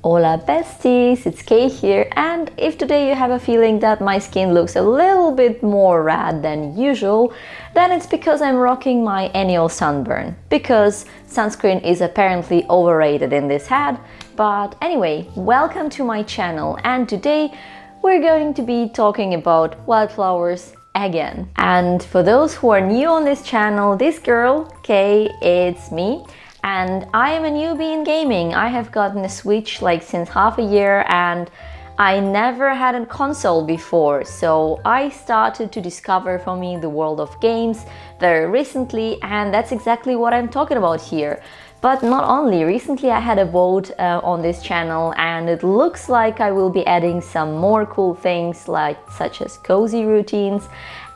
Hola besties, it's Kay here, and if today you have a feeling that my skin looks a little bit more red than usual, then it's because I'm rocking my annual sunburn, because sunscreen is apparently overrated in this hat. But anyway, welcome to my channel, and today we're going to be talking about wildflowers again. And for those who are new on this channel, this girl, Kay, it's me. And I am a newbie in gaming. I have gotten a Switch like since half a year and I never had a console before, so I started to discover for me the world of games very recently, and that's exactly what I'm talking about here. But not only, recently I had a vote on this channel and it looks like I will be adding some more cool things such as cozy routines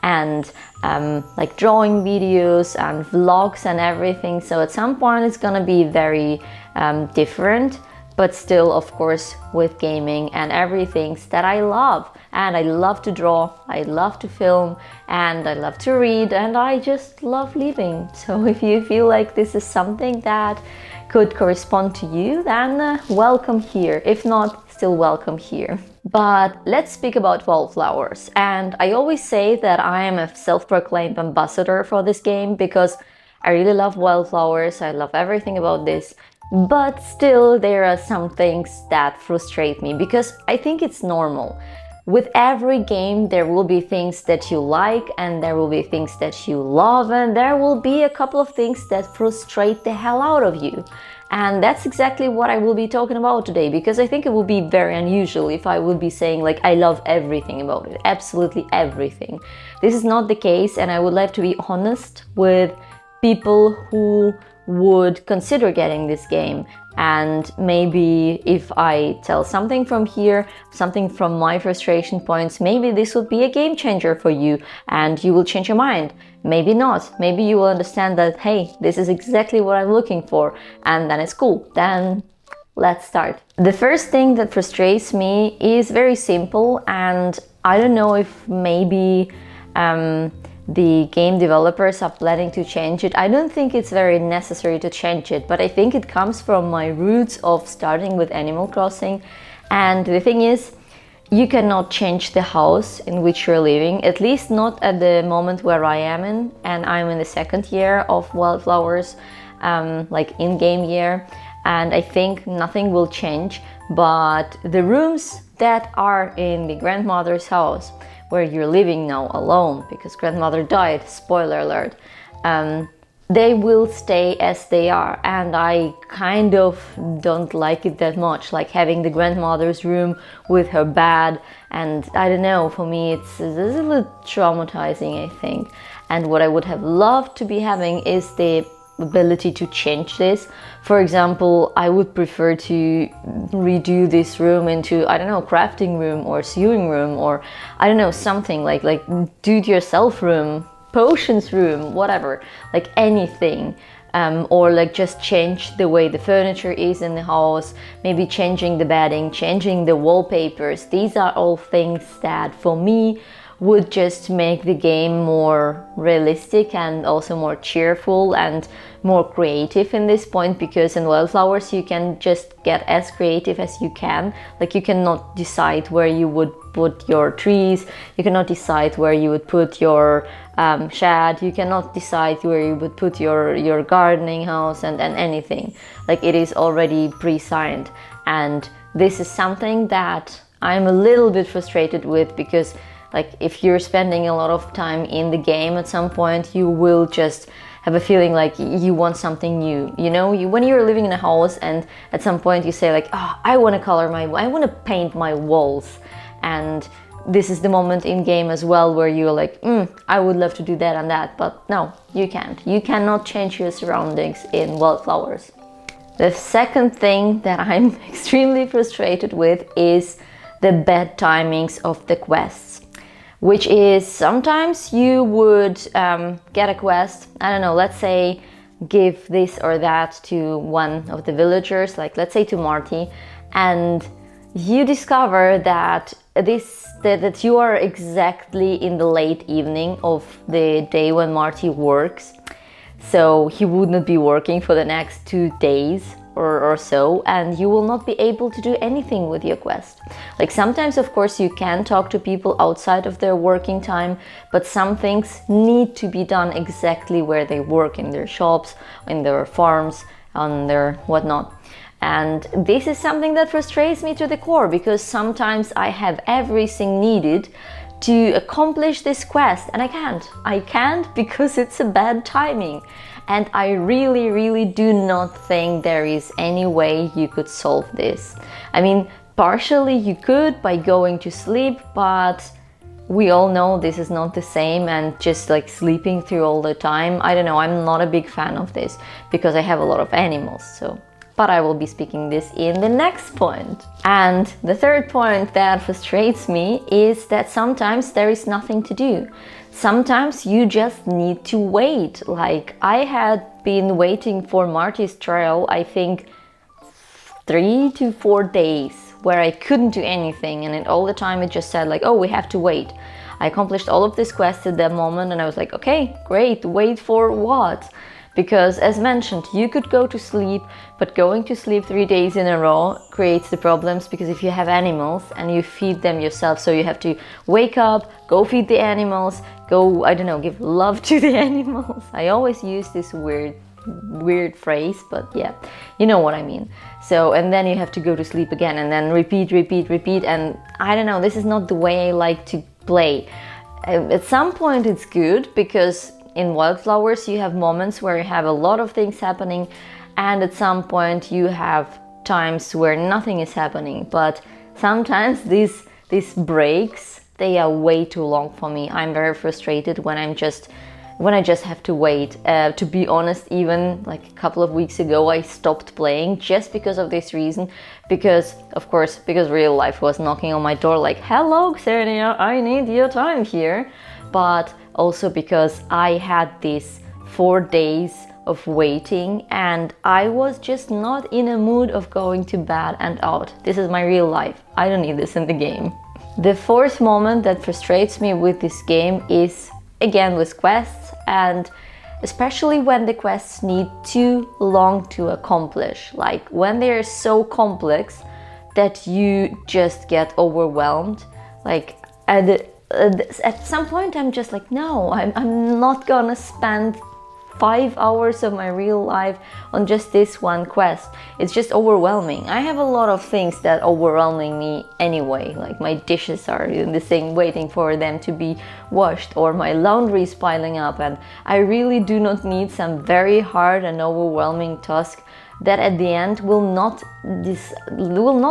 and like drawing videos and vlogs and everything. So at some point it's gonna be very different, but still of course with gaming and everything that I love. And I love to draw, I love to film, and I love to read, and I just love living. So if you feel like this is something that could correspond to you, then welcome here. If not, still welcome here. But let's speak about Wildflowers. And I always say that I am a self-proclaimed ambassador for this game because I really love Wildflowers, I love everything about this. But still there are some things that frustrate me because I think it's normal. With every game there will be things that you like and there will be things that you love, and there will be a couple of things that frustrate the hell out of you. And that's exactly what I will be talking about today, because I think it would be very unusual if I would be saying like I love everything about it, absolutely everything. This is not the case, and I would like to be honest with people who would consider getting this game. And maybe if I tell something from here, something from my frustration points, maybe this would be a game changer for you and you will change your mind. Maybe not. Maybe you will understand that, hey, this is exactly what I'm looking for, and then it's cool. Then let's start. The first thing that frustrates me is very simple, and I don't know if maybe the game developers are planning to change it. I don't think it's very necessary to change it, but I think it comes from my roots of starting with Animal Crossing. And the thing is, you cannot change the house in which you're living, at least not at the moment where I am in, and I'm in the second year of Wildflowers, like in-game year, and I think nothing will change, but the rooms that are in the grandmother's house, where you're living now alone because grandmother died, spoiler alert, they will stay as they are, and I kind of don't like it that much, like having the grandmother's room with her bed, and I don't know, for me it's a little traumatizing, I think. And what I would have loved to be having is the ability to change this. For example, I would prefer to redo this room into, I don't know, crafting room or sewing room, or I don't know, something like do-it-yourself room, potions room, whatever, like anything. Or like just change the way the furniture is in the house, maybe changing the bedding, changing the wallpapers. These are all things that for me would just make the game more realistic and also more cheerful and more creative in this point, because in Wildflowers you can just get as creative as you can. Like you cannot decide where you would put your trees, you cannot decide where you would put your shed, you cannot decide where you would put your gardening house and anything. Like it is already pre-signed, and this is something that I'm a little bit frustrated with, because like if you're spending a lot of time in the game, at some point you will just have a feeling like you want something new. You know, when you're living in a house and at some point you say like, oh, I want to paint my walls. And this is the moment in game as well where you're like, I would love to do that and that, but no, you can't. You cannot change your surroundings in Wildflowers. The second thing that I'm extremely frustrated with is the bad timings of the quests. Which is, sometimes you would get a quest, I don't know, let's say give this or that to one of the villagers, like let's say to Marty, and you discover that that you are exactly in the late evening of the day when Marty works, so he would not be working for the next 2 days. or so, and you will not be able to do anything with your quest. Like sometimes, of course, you can talk to people outside of their working time, but some things need to be done exactly where they work, in their shops, in their farms, on their whatnot. And this is something that frustrates me to the core, because sometimes I have everything needed to accomplish this quest and I can't because it's a bad timing. And I really do not think there is any way you could solve this. I mean, partially you could by going to sleep, but we all know this is not the same, and just like sleeping through all the time, I don't know, I'm not a big fan of this because I have a lot of animals, so. But I will be speaking this in the next point. And the third point that frustrates me is that sometimes there is nothing to do. Sometimes you just need to wait. Like I had been waiting for Marty's trial, I think 3 to 4 days, where I couldn't do anything, and all the time it just said like, oh, we have to wait. I accomplished all of this quests at that moment, and I was like, okay, great, wait for what? Because as mentioned, you could go to sleep, but going to sleep 3 days in a row creates the problems, because if you have animals and you feed them yourself, so you have to wake up, go feed the animals, go, I don't know, give love to the animals. I always use this weird phrase, but yeah, you know what I mean. So, and then you have to go to sleep again, and then repeat, and I don't know, this is not the way I like to play. At some point it's good, because in Wildflowers you have moments where you have a lot of things happening, and at some point you have times where nothing is happening. But sometimes these breaks, they are way too long for me. I'm very frustrated when I just have to wait. To be honest, even like a couple of weeks ago I stopped playing just because of this reason, because of course, because real life was knocking on my door like, hello Xenia, I need your time here. But also because I had these 4 days of waiting, and I was just not in a mood of going to bed and out. This is my real life. I don't need this in the game. The fourth moment that frustrates me with this game is again with quests, and especially when the quests need too long to accomplish. Like when they are so complex that you just get overwhelmed. Like at some point I'm just like, no, I'm not gonna spend 5 hours of my real life on just this one quest. It's just overwhelming. I have a lot of things that overwhelming me anyway, like my dishes are in the sink waiting for them to be washed, or my laundry is piling up, and I really do not need some very hard and overwhelming task that at the end will not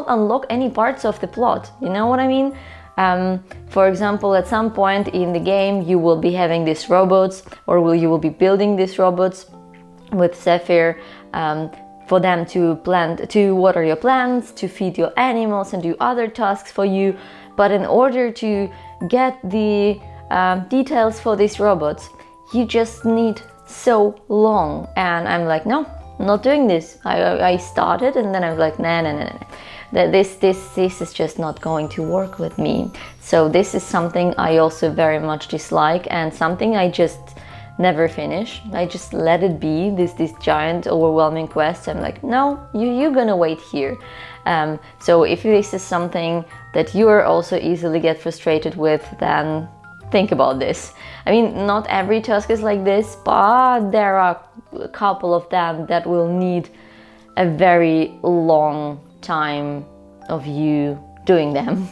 unlock any parts of the plot. You know what I mean? For example, at some point in the game you will be having these robots, or you will be building these robots with Zephyr for them to water your plants, to feed your animals and do other tasks for you. But in order to get the details for these robots, you just need so long, and I'm like, no, I'm not doing this. I started, and then I was like, nah. This is just not going to work with me. So this is something I also very much dislike, and something I just never finish. I just let it be, this giant overwhelming quest. I'm like, no, you're gonna wait here. So if this is something that you are also easily get frustrated with, then think about this. I mean, not every task is like this, but there are a couple of them that will need a very long time of you doing them.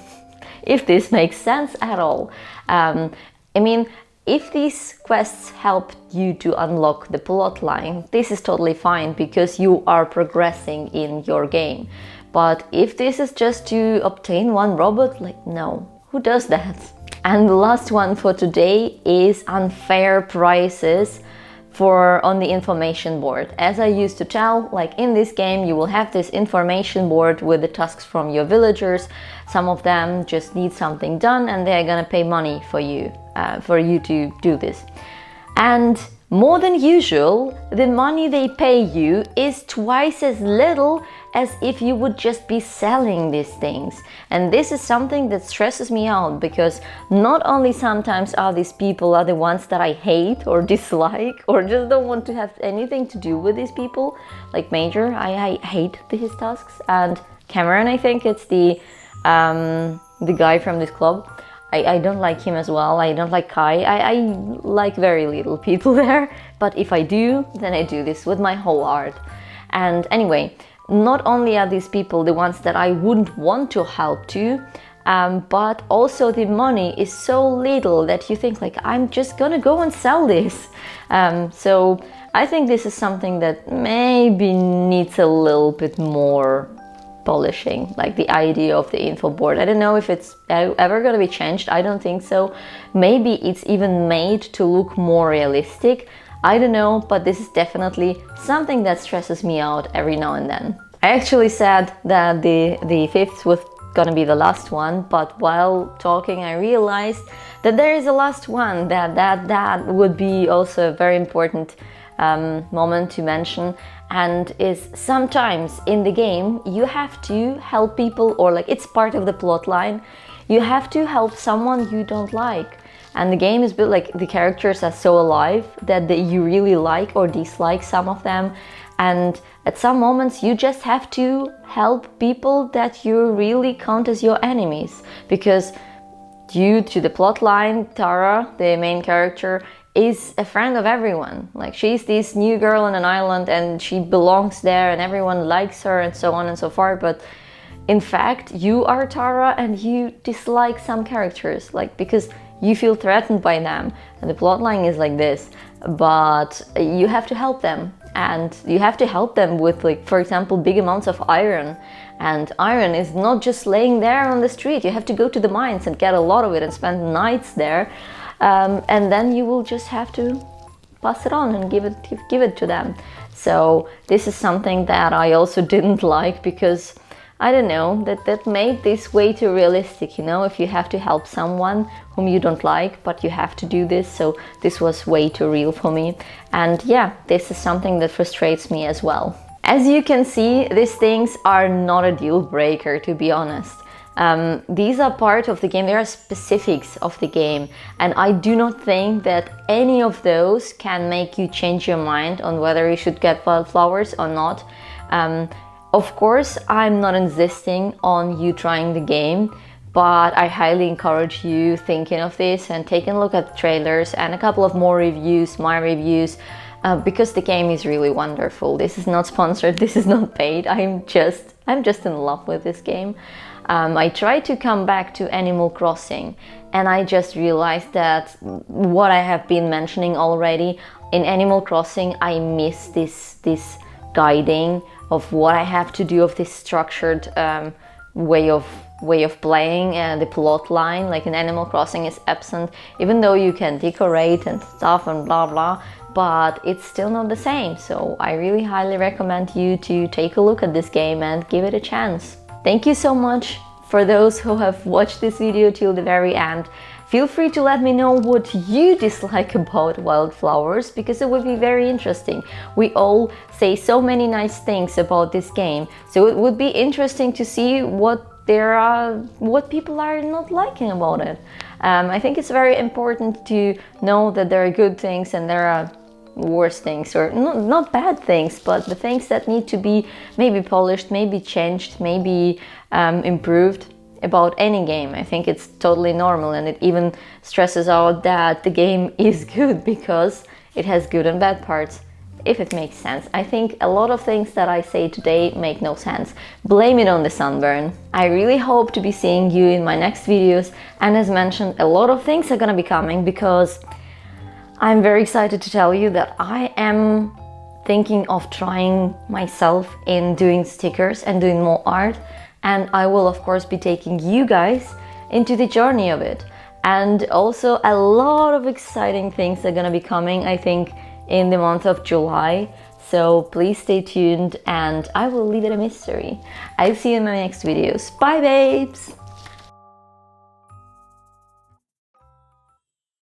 If this makes sense at all. I mean, if these quests help you to unlock the plot line, this is totally fine, because you are progressing in your game. But if this is just to obtain one robot, like, no, who does that? And the last one for today is unfair prices on the information board. As I used to tell, like in this game you will have this information board with the tasks from your villagers. Some of them just need something done and they're gonna pay money for you to do this. And more than usual, the money they pay you is twice as little as if you would just be selling these things. And this is something that stresses me out, because not only sometimes are these people are the ones that I hate or dislike or just don't want to have anything to do with these people, like Major, I hate his tasks, and Cameron, I think it's the guy from this club. I don't like him as well. I don't like Kai. I like very little people there, but if I do, then I do this with my whole heart. And anyway, not only are these people the ones that I wouldn't want to help to, but also the money is so little that you think like, I'm just gonna go and sell this. So I think this is something that maybe needs a little bit more polishing, like the idea of the info board. I don't know if it's ever going to be changed. I don't think so. Maybe it's even made to look more realistic. I don't know, but this is definitely something that stresses me out every now and then. I actually said that the fifth was going to be the last one, but while talking I realized that there is a last one that would be also a very important moment to mention, and is sometimes in the game you have to help people, or like it's part of the plot line, you have to help someone you don't like. And the game is built like the characters are so alive that you really like or dislike some of them, and at some moments you just have to help people that you really count as your enemies, because due to the plot line, Tara, the main character, is a friend of everyone. Like, she's this new girl on an island and she belongs there and everyone likes her and so on and so forth, but in fact you are Tara and you dislike some characters, like, because you feel threatened by them, and the plotline is like this. But you have to help them, and you have to help them with, like, for example, big amounts of iron, and iron is not just laying there on the street. You have to go to the mines and get a lot of it and spend nights there. And then you will just have to pass it on and give it to them. So this is something that I also didn't like, because I don't know, that made this way too realistic, you know, if you have to help someone whom you don't like, but you have to do this. So this was way too real for me. And yeah, this is something that frustrates me as well. As you can see, these things are not a deal breaker, to be honest. These are part of the game, they are specifics of the game, and I do not think that any of those can make you change your mind on whether you should get Wildflowers or not. Of course, I'm not insisting on you trying the game, but I highly encourage you thinking of this and taking a look at the trailers and a couple of more reviews, my reviews, because the game is really wonderful. This is not sponsored, this is not paid, I'm just in love with this game. I tried to come back to Animal Crossing, and I just realized that what I have been mentioning already, in Animal Crossing I miss this guiding of what I have to do, of this structured way of playing, and the plot line, like in Animal Crossing, is absent, even though you can decorate and stuff and blah blah, but it's still not the same. So I really highly recommend you to take a look at this game and give it a chance. Thank you so much for those who have watched this video till the very end. Feel free to let me know what you dislike about Wildflowers, because it would be very interesting. We all say so many nice things about this game, so it would be interesting to see what people are not liking about it. I think it's very important to know that there are good things and there are worse things, or not bad things, but the things that need to be maybe polished, maybe changed, maybe improved about any game. I think it's totally normal, and it even stresses out that the game is good because it has good and bad parts, if it makes sense. I think a lot of things that I say today make no sense. Blame it on the sunburn. I really hope to be seeing you in my next videos, and as mentioned, a lot of things are gonna be coming, because I'm very excited to tell you that I am thinking of trying myself in doing stickers and doing more art, and I will of course be taking you guys into the journey of it. And also a lot of exciting things are gonna be coming, I think, in the month of July, so please stay tuned and I will leave it a mystery. I'll see you in my next videos. Bye babes!